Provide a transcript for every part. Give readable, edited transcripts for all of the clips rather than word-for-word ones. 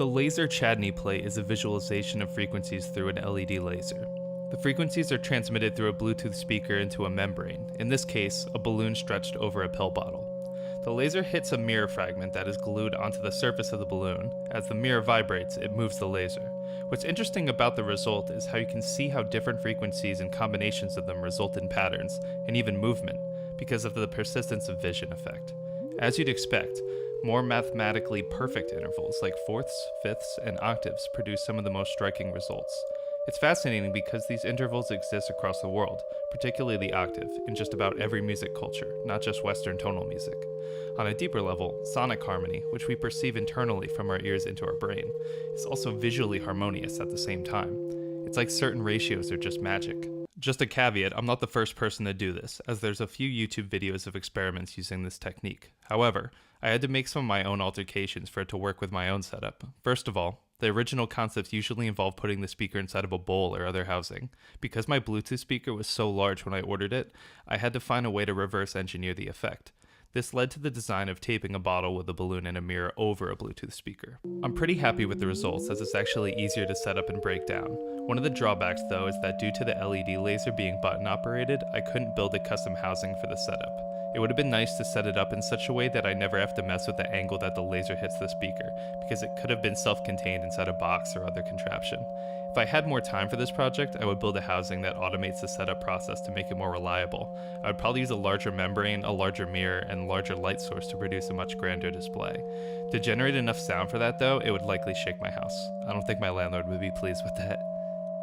The laser Chladni plate is a visualization of frequencies through an LED laser. The frequencies are transmitted through a Bluetooth speaker into a membrane, in this case, a balloon stretched over a pill bottle. The laser hits a mirror fragment that is glued onto the surface of the balloon. As the mirror vibrates, it moves the laser. What's interesting about the result is how you can see how different frequencies and combinations of them result in patterns, and even movement, because of the persistence of vision effect. As you'd expect, more mathematically perfect intervals like fourths, fifths, and octaves produce some of the most striking results. It's fascinating because these intervals exist across the world, particularly the octave, in just about every music culture, not just Western tonal music. On a deeper level, sonic harmony, which we perceive internally from our ears into our brain, is also visually harmonious at the same time. It's like certain ratios are just magic. Just a caveat, I'm not the first person to do this, as there's a few YouTube videos of experiments using this technique. However, I had to make some of my own altercations for it to work with my own setup. First of all, the original concepts usually involve putting the speaker inside of a bowl or other housing. Because my Bluetooth speaker was so large when I ordered it, I had to find a way to reverse engineer the effect. This led to the design of taping a bottle with a balloon and a mirror over a Bluetooth speaker. I'm pretty happy with the results, as it's actually easier to set up and break down. One of the drawbacks though is that due to the LED laser being button operated, I couldn't build a custom housing for the setup. It would have been nice to set it up in such a way that I never have to mess with the angle that the laser hits the speaker, because it could have been self-contained inside a box or other contraption. If I had more time for this project, I would build a housing that automates the setup process to make it more reliable. I would probably use a larger membrane, a larger mirror, and a larger light source to produce a much grander display. To generate enough sound for that though, it would likely shake my house. I don't think my landlord would be pleased with that.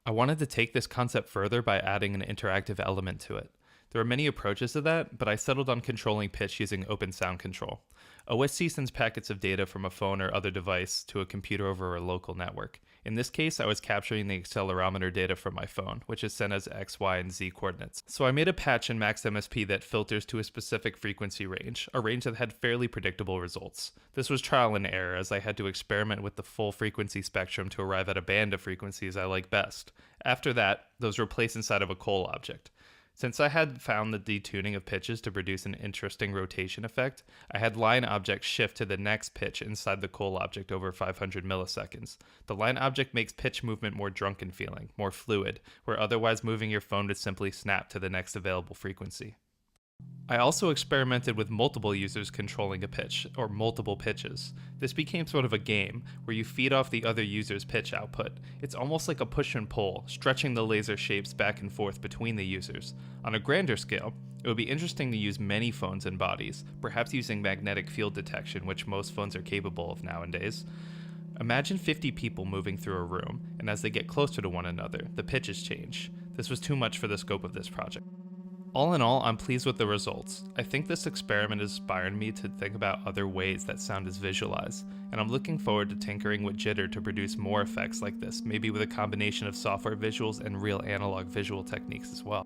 I wanted to take this concept further by adding an interactive element to it. There are many approaches to that, but I settled on controlling pitch using Open Sound Control. OSC sends packets of data from a phone or other device to a computer over a local network. In this case, I was capturing the accelerometer data from my phone, which is sent as X, Y, and Z coordinates. So I made a patch in MaxMSP that filters to a specific frequency range, a range that had fairly predictable results. This was trial and error, as I had to experiment with the full frequency spectrum to arrive at a band of frequencies I like best. After that, those were placed inside of a Cole object. Since I had found the detuning of pitches to produce an interesting rotation effect, I had line objects shift to the next pitch inside the Cole object over 500 milliseconds. The line object makes pitch movement more drunken feeling, more fluid, where otherwise moving your phone would simply snap to the next available frequency. I also experimented with multiple users controlling a pitch, or multiple pitches. This became sort of a game, where you feed off the other user's pitch output. It's almost like a push and pull, stretching the laser shapes back and forth between the users. On a grander scale, it would be interesting to use many phones and bodies, perhaps using magnetic field detection, which most phones are capable of nowadays. Imagine 50 people moving through a room, and as they get closer to one another, the pitches change. This was too much for the scope of this project. All in all, I'm pleased with the results. I think this experiment inspired me to think about other ways that sound is visualized, and I'm looking forward to tinkering with jitter to produce more effects like this, maybe with a combination of software visuals and real analog visual techniques as well.